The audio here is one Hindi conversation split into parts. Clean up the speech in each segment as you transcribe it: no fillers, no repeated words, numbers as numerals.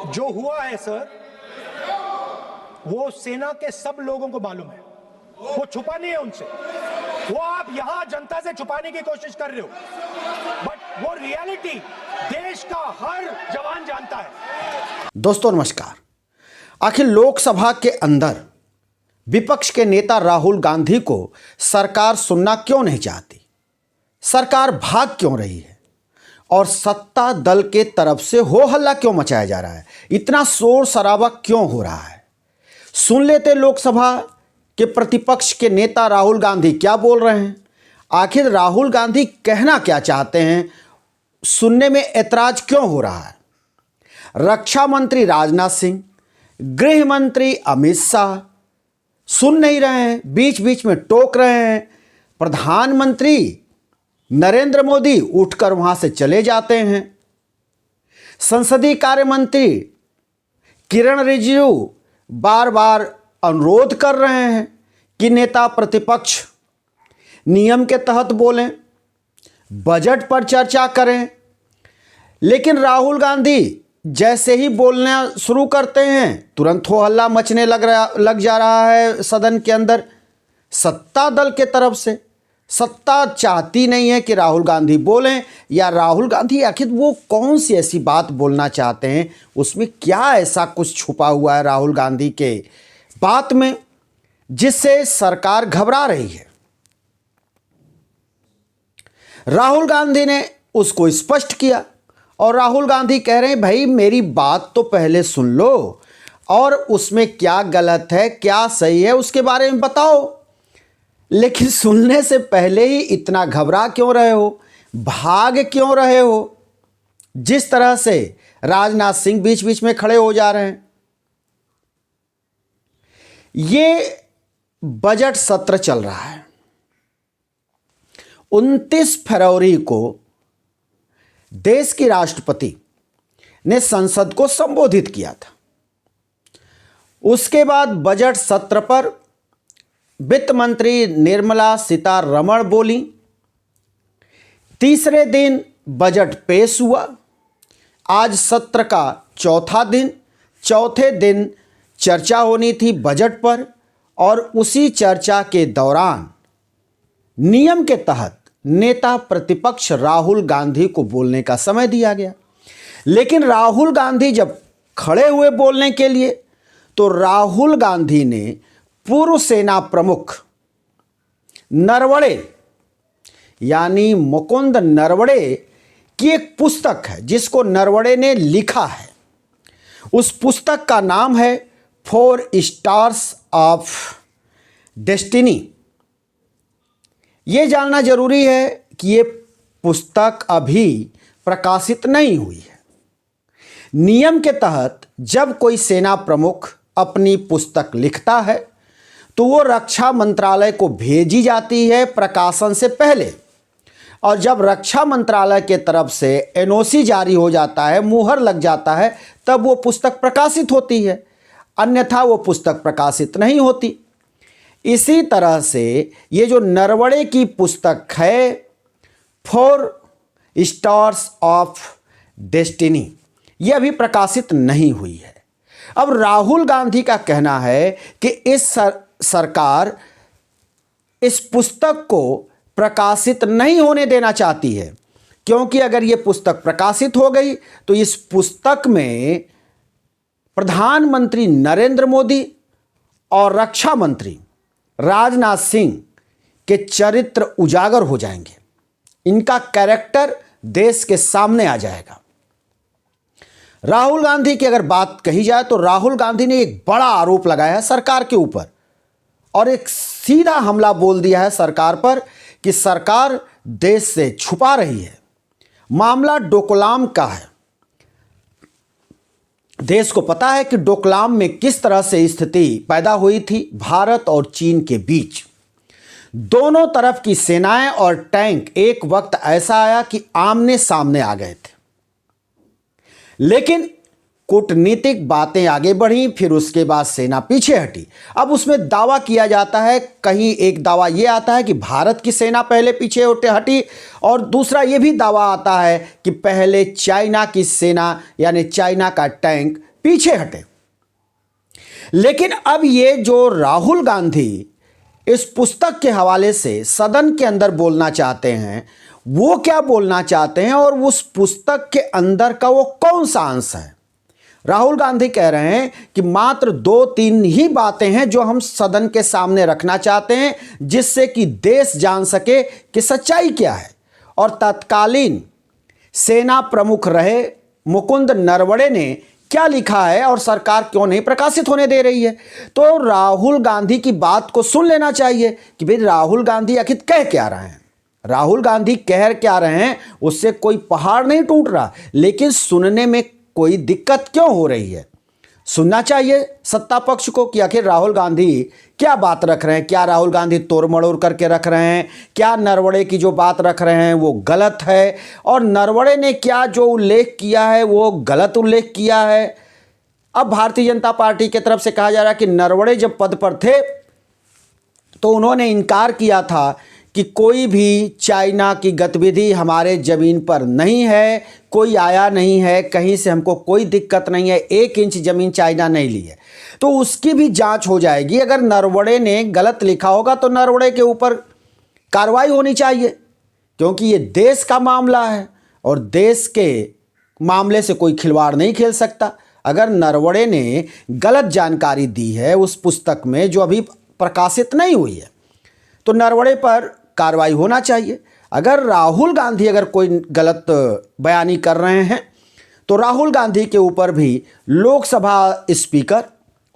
जो हुआ है सर, वो सेना के सब लोगों को मालूम है, वो छुपा नहीं है उनसे। वो आप यहां जनता से छुपाने की कोशिश कर रहे हो, बट वो रियलिटी देश का हर जवान जानता है। दोस्तों नमस्कार। आखिर लोकसभा के अंदर विपक्ष के नेता राहुल गांधी को सरकार सुनना क्यों नहीं चाहती, सरकार भाग क्यों रही है और सत्ता दल के तरफ से हो हल्ला क्यों मचाया जा रहा है, इतना शोर शराबा क्यों हो रहा है। सुन लेते लोकसभा के प्रतिपक्ष के नेता राहुल गांधी क्या बोल रहे हैं। आखिर राहुल गांधी कहना क्या चाहते हैं, सुनने में ऐतराज क्यों हो रहा है। रक्षा मंत्री राजनाथ सिंह, गृह मंत्री अमित शाह सुन नहीं रहे हैं, बीच बीच में टोक रहे हैं। प्रधानमंत्री नरेंद्र मोदी उठकर वहां से चले जाते हैं। संसदीय कार्य मंत्री किरण रिजिजू बार बार अनुरोध कर रहे हैं कि नेता प्रतिपक्ष नियम के तहत बोलें, बजट पर चर्चा करें, लेकिन राहुल गांधी जैसे ही बोलना शुरू करते हैं तुरंत हो हल्ला मचने लग जा रहा है सदन के अंदर। सत्ता दल के तरफ से सत्ता चाहती नहीं है कि राहुल गांधी बोलें, या राहुल गांधी आखिर वो कौन सी ऐसी बात बोलना चाहते हैं, उसमें क्या ऐसा कुछ छुपा हुआ है राहुल गांधी के बात में जिससे सरकार घबरा रही है। राहुल गांधी ने उसको स्पष्ट किया और राहुल गांधी कह रहे हैं भाई मेरी बात तो पहले सुन लो और उसमें क्या गलत है क्या सही है उसके बारे में बताओ, लेकिन सुनने से पहले ही इतना घबरा क्यों रहे हो, भाग क्यों रहे हो। जिस तरह से राजनाथ सिंह बीच बीच में खड़े हो जा रहे हैं। ये बजट सत्र चल रहा है। 29 फरवरी को देश की राष्ट्रपति ने संसद को संबोधित किया था। उसके बाद बजट सत्र पर वित्त मंत्री निर्मला सीतारमण बोली। तीसरे दिन बजट पेश हुआ। आज सत्र का चौथा दिन, चौथे दिन चर्चा होनी थी बजट पर और उसी चर्चा के दौरान नियम के तहत नेता प्रतिपक्ष राहुल गांधी को बोलने का समय दिया गया। लेकिन राहुल गांधी जब खड़े हुए बोलने के लिए तो राहुल गांधी ने पूर्व सेना प्रमुख नरवणे यानी मुकुंद नरवणे की एक पुस्तक है जिसको नरवणे ने लिखा है। उस पुस्तक का नाम है 4 स्टार्स ऑफ डेस्टिनी। ये जानना जरूरी है कि ये पुस्तक अभी प्रकाशित नहीं हुई है। नियम के तहत जब कोई सेना प्रमुख अपनी पुस्तक लिखता है तो वो रक्षा मंत्रालय को भेजी जाती है प्रकाशन से पहले, और जब रक्षा मंत्रालय के तरफ से एनओसी जारी हो जाता है, मुहर लग जाता है, तब वो पुस्तक प्रकाशित होती है, अन्यथा वो पुस्तक प्रकाशित नहीं होती। इसी तरह से ये जो नरवणे की पुस्तक है 4 स्टार्स ऑफ डेस्टिनी, ये अभी प्रकाशित नहीं हुई है। अब राहुल गांधी का कहना है कि इस सरकार इस पुस्तक को प्रकाशित नहीं होने देना चाहती है, क्योंकि अगर ये पुस्तक प्रकाशित हो गई तो इस पुस्तक में प्रधानमंत्री नरेंद्र मोदी और रक्षा मंत्री राजनाथ सिंह के चरित्र उजागर हो जाएंगे, इनका कैरेक्टर देश के सामने आ जाएगा। राहुल गांधी की अगर बात कही जाए तो राहुल गांधी ने एक बड़ा आरोप लगाया है सरकार के ऊपर और एक सीधा हमला बोल दिया है सरकार पर कि सरकार देश से छुपा रही है। मामला डोकलाम का है। देश को पता है कि डोकलाम में किस तरह से स्थिति पैदा हुई थी भारत और चीन के बीच। दोनों तरफ की सेनाएं और टैंक एक वक्त ऐसा आया कि आमने सामने आ गए थे, लेकिन कूटनीतिक बातें आगे बढ़ी, फिर उसके बाद सेना पीछे हटी। अब उसमें दावा किया जाता है, कहीं एक दावा ये आता है कि भारत की सेना पहले पीछे हटी और दूसरा ये भी दावा आता है कि पहले चाइना की सेना यानी चाइना का टैंक पीछे हटे। लेकिन अब ये जो राहुल गांधी इस पुस्तक के हवाले से सदन के अंदर बोलना चाहते हैं, वो क्या बोलना चाहते हैं और उस पुस्तक के अंदर का वो कौन सा अंश है? राहुल गांधी कह रहे हैं कि मात्र 2-3 ही बातें हैं जो हम सदन के सामने रखना चाहते हैं, जिससे कि देश जान सके कि सच्चाई क्या है। और तत्कालीन सेना प्रमुख रहे मुकुंद नरवणे ने क्या लिखा है और सरकार क्यों नहीं प्रकाशित होने दे रही है। तो राहुल गांधी की बात को सुन लेना चाहिए कि भाई राहुल गांधी आखिर कह क्या रहे हैं। राहुल गांधी कह क्या रहे हैं, उससे कोई पहाड़ नहीं टूट रहा, लेकिन सुनने में कोई दिक्कत क्यों हो रही है। सुनना चाहिए सत्ता पक्ष को कि आखिर राहुल गांधी क्या बात रख रहे हैं। क्या राहुल गांधी तोड़ मड़ोड़ करके रख रहे हैं? क्या नरवणे की जो बात रख रहे हैं वो गलत है? और नरवणे ने क्या जो उल्लेख किया है वो गलत उल्लेख किया है? अब भारतीय जनता पार्टी की तरफ से कहा जा रहा है कि नरवणे जब पद पर थे तो उन्होंने इनकार किया था कि कोई भी चाइना की गतिविधि हमारे ज़मीन पर नहीं है, कोई आया नहीं है, कहीं से हमको कोई दिक्कत नहीं है, 1 इंच ज़मीन चाइना नहीं ली है। तो उसकी भी जांच हो जाएगी। अगर नरवणे ने गलत लिखा होगा तो नरवणे के ऊपर कार्रवाई होनी चाहिए, क्योंकि ये देश का मामला है और देश के मामले से कोई खिलवाड़ नहीं खेल सकता। अगर नरवणे ने गलत जानकारी दी है उस पुस्तक में जो अभी प्रकाशित नहीं हुई है, तो नरवणे पर कार्रवाई होना चाहिए। अगर राहुल गांधी अगर कोई गलत बयानी कर रहे हैं तो राहुल गांधी के ऊपर भी लोकसभा स्पीकर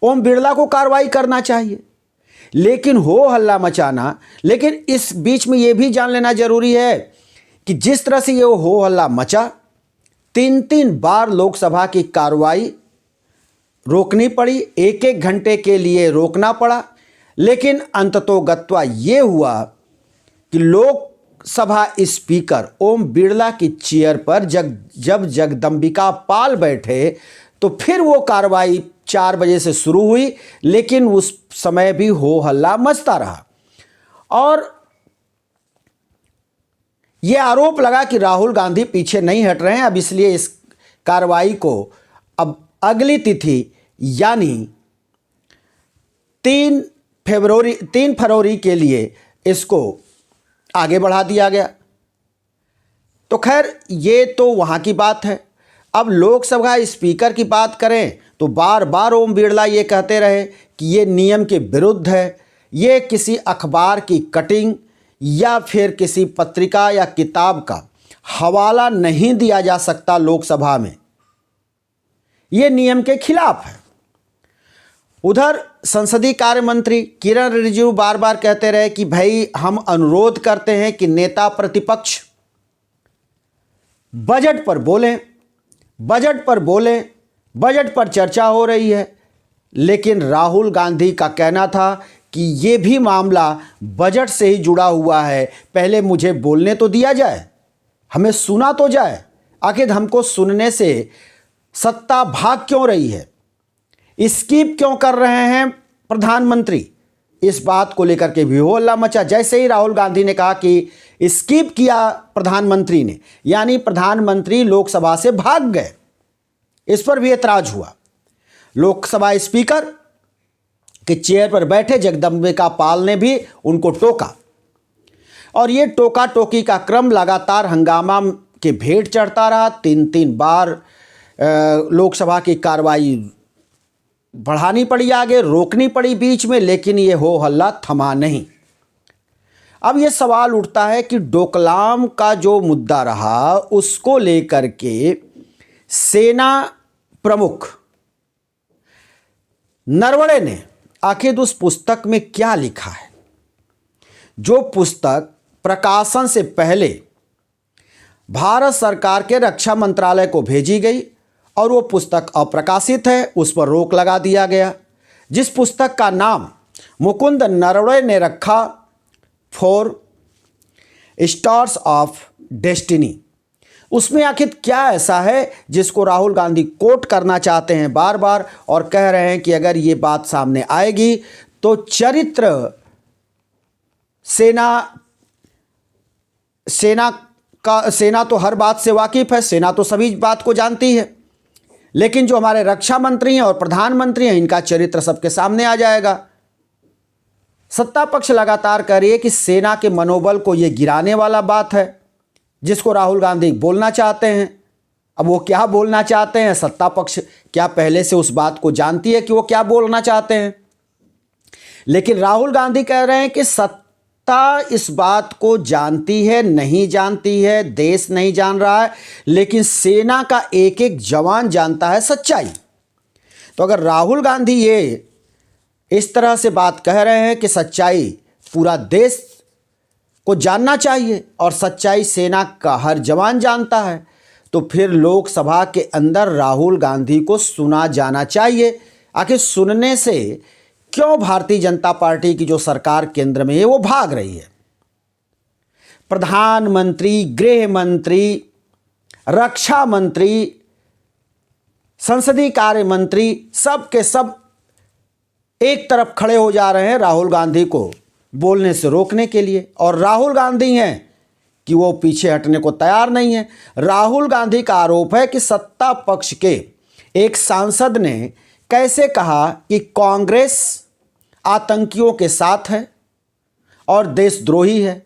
ओम बिरला को कार्रवाई करना चाहिए। लेकिन हो हल्ला मचाना, लेकिन इस बीच में ये भी जान लेना जरूरी है कि जिस तरह से ये हो हल्ला मचा, 3-3 बार लोकसभा की कार्रवाई रोकनी पड़ी, 1-1 घंटे के लिए रोकना पड़ा। लेकिन अंततोगत्वा ये हुआ कि लोकसभा स्पीकर ओम बिरला की चेयर पर जब जगदंबिका पाल बैठे तो फिर वो कार्रवाई 4 बजे से शुरू हुई, लेकिन उस समय भी हो हल्ला मचता रहा। और ये आरोप लगा कि राहुल गांधी पीछे नहीं हट रहे हैं, अब इसलिए इस कार्रवाई को अब अगली तिथि यानी 3 फरवरी के लिए इसको आगे बढ़ा दिया गया। तो खैर ये तो वहाँ की बात है। अब लोकसभा स्पीकर की बात करें तो बार बार ओम बिरला ये कहते रहे कि ये नियम के विरुद्ध है, ये किसी अखबार की कटिंग या फिर किसी पत्रिका या किताब का हवाला नहीं दिया जा सकता लोकसभा में, ये नियम के खिलाफ है। उधर संसदीय कार्य मंत्री किरण रिजिजू बार बार कहते रहे कि भाई हम अनुरोध करते हैं कि नेता प्रतिपक्ष बजट पर बोलें, बजट पर चर्चा हो रही है। लेकिन राहुल गांधी का कहना था कि ये भी मामला बजट से ही जुड़ा हुआ है, पहले मुझे बोलने तो दिया जाए, हमें सुना तो जाए, आखिर हमको सुनने से सत्ता भाग क्यों रही है, स्किप क्यों कर रहे हैं प्रधानमंत्री। इस बात को लेकर के भी हो हल्ला मचा। जैसे ही राहुल गांधी ने कहा कि स्किप किया प्रधानमंत्री ने, यानी प्रधानमंत्री लोकसभा से भाग गए, इस पर भी ऐतराज हुआ। लोकसभा स्पीकर के चेयर पर बैठे जगदंबिका पाल ने भी उनको टोका और ये टोका टोकी का क्रम लगातार हंगामा के भेंट चढ़ता रहा। 3-3 बार लोकसभा की कार्रवाई बढ़ानी पड़ी, आगे रोकनी पड़ी बीच में, लेकिन ये हो हल्ला थमा नहीं। अब ये सवाल उठता है कि डोकलाम का जो मुद्दा रहा उसको लेकर के सेना प्रमुख नरवणे ने आखिर उस पुस्तक में क्या लिखा है। जो पुस्तक प्रकाशन से पहले भारत सरकार के रक्षा मंत्रालय को भेजी गई और वो पुस्तक अप्रकाशित है, उस पर रोक लगा दिया गया। जिस पुस्तक का नाम मुकुंद नरवणे ने रखा फॉर स्टार्स ऑफ डेस्टिनी, उसमें आखिर क्या ऐसा है जिसको राहुल गांधी कोट करना चाहते हैं बार बार और कह रहे हैं कि अगर ये बात सामने आएगी तो चरित्र सेना तो हर बात से वाकिफ है, सेना तो सभी बात को जानती है। लेकिन जो हमारे रक्षा मंत्री हैं और प्रधानमंत्री हैं, इनका चरित्र सबके सामने आ जाएगा। सत्ता पक्ष लगातार कह रही है कि सेना के मनोबल को यह गिराने वाला बात है, जिसको राहुल गांधी बोलना चाहते हैं। अब वो क्या बोलना चाहते हैं, सत्ता पक्ष क्या पहले से उस बात को जानती है कि वो क्या बोलना चाहते हैं? लेकिन राहुल गांधी कह रहे हैं कि सत्ता इस बात को जानती है, नहीं जानती है, देश नहीं जान रहा है, लेकिन सेना का एक एक जवान जानता है सच्चाई। तो अगर राहुल गांधी ये इस तरह से बात कह रहे हैं कि सच्चाई पूरा देश को जानना चाहिए और सच्चाई सेना का हर जवान जानता है, तो फिर लोकसभा के अंदर राहुल गांधी को सुना जाना चाहिए। आखिर सुनने से क्यों भारतीय जनता पार्टी की जो सरकार केंद्र में है वो भाग रही है? प्रधानमंत्री, गृह मंत्री, रक्षा मंत्री, संसदीय कार्य मंत्री, सब के सब एक तरफ खड़े हो जा रहे हैं राहुल गांधी को बोलने से रोकने के लिए। और राहुल गांधी हैं कि वो पीछे हटने को तैयार नहीं है। राहुल गांधी का आरोप है कि सत्ता पक्ष के एक सांसद ने कैसे कहा कि कांग्रेस आतंकियों के साथ है और देशद्रोही है।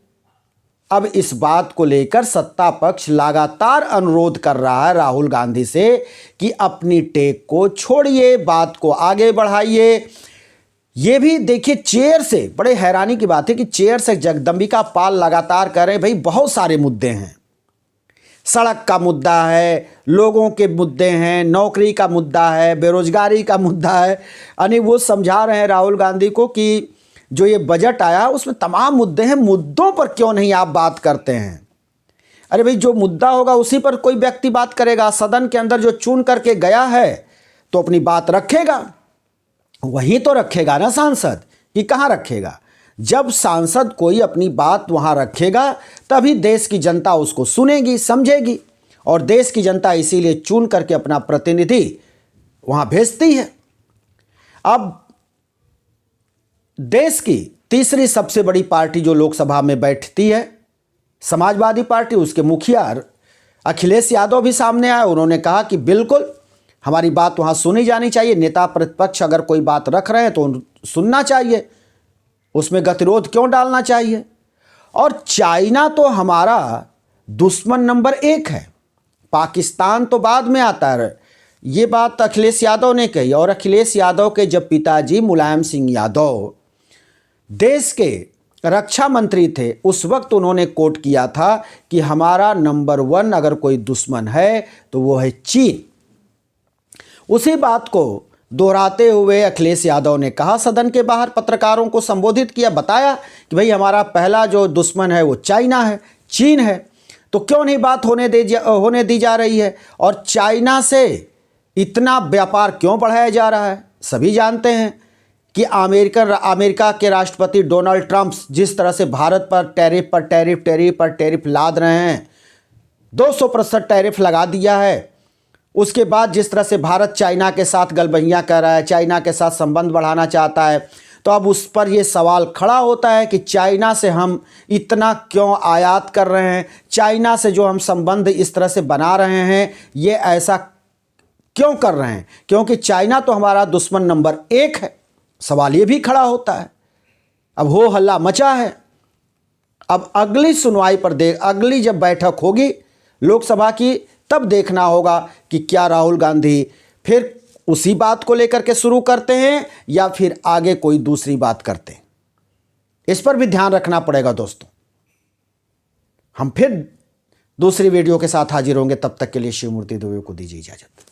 अब इस बात को लेकर सत्ता पक्ष लगातार अनुरोध कर रहा है राहुल गांधी से कि अपनी टेक को छोड़िए, बात को आगे बढ़ाइए। ये भी देखिए, चेयर से बड़े हैरानी की बात है कि चेयर से जगदंबिका पाल लगातार कह रहे हैं भाई बहुत सारे मुद्दे हैं, सड़क का मुद्दा है, लोगों के मुद्दे हैं, नौकरी का मुद्दा है, बेरोजगारी का मुद्दा है। यानी वो समझा रहे हैं राहुल गांधी को कि जो ये बजट आया उसमें तमाम मुद्दे हैं, मुद्दों पर क्यों नहीं आप बात करते हैं? अरे भाई, जो मुद्दा होगा उसी पर कोई व्यक्ति बात करेगा। सदन के अंदर जो चुन करके गया है तो अपनी बात रखेगा, वहीं तो रखेगा ना सांसद, कि कहाँ रखेगा? जब सांसद कोई अपनी बात वहाँ रखेगा तभी देश की जनता उसको सुनेगी, समझेगी। और देश की जनता इसीलिए चुन करके अपना प्रतिनिधि वहाँ भेजती है। अब देश की तीसरी सबसे बड़ी पार्टी जो लोकसभा में बैठती है, समाजवादी पार्टी, उसके मुखिया अखिलेश यादव भी सामने आए। उन्होंने कहा कि बिल्कुल हमारी बात वहाँ सुनी जानी चाहिए। नेता प्रतिपक्ष अगर कोई बात रख रहे हैं तो सुनना चाहिए, उसमें गतिरोध क्यों डालना चाहिए? और चाइना तो हमारा दुश्मन नंबर 1 है, पाकिस्तान तो बाद में आता है। ये बात अखिलेश यादव ने कही। और अखिलेश यादव के जब पिताजी मुलायम सिंह यादव देश के रक्षा मंत्री थे, उस वक्त उन्होंने कोट किया था कि हमारा नंबर 1 अगर कोई दुश्मन है तो वो है चीन। उसी बात को दोहराते हुए अखिलेश यादव ने कहा, सदन के बाहर पत्रकारों को संबोधित किया, बताया कि भाई हमारा पहला जो दुश्मन है वो चाइना है, चीन है। तो क्यों नहीं बात होने दी जा रही है? और चाइना से इतना व्यापार क्यों बढ़ाया जा रहा है? सभी जानते हैं कि अमेरिका के राष्ट्रपति डोनाल्ड ट्रंप जिस तरह से भारत पर टैरिफ लाद रहे हैं, 200% टैरिफ लगा दिया है। उसके बाद जिस तरह से भारत चाइना के साथ गलबहियाँ कर रहा है, चाइना के साथ संबंध बढ़ाना चाहता है, तो अब उस पर ये सवाल खड़ा होता है कि चाइना से हम इतना क्यों आयात कर रहे हैं, चाइना से जो हम संबंध इस तरह से बना रहे हैं, ये ऐसा क्यों कर रहे हैं? क्योंकि चाइना तो हमारा दुश्मन नंबर 1 है। सवाल ये भी खड़ा होता है। अब हो हल्ला मचा है। अब अगली सुनवाई पर अगली जब बैठक होगी लोकसभा की, तब देखना होगा कि क्या राहुल गांधी फिर उसी बात को लेकर के शुरू करते हैं या फिर आगे कोई दूसरी बात करते हैं। इस पर भी ध्यान रखना पड़ेगा दोस्तों। हम फिर दूसरी वीडियो के साथ हाजिर होंगे, तब तक के लिए शिवमूर्ति दुबे को दीजिए इजाजत।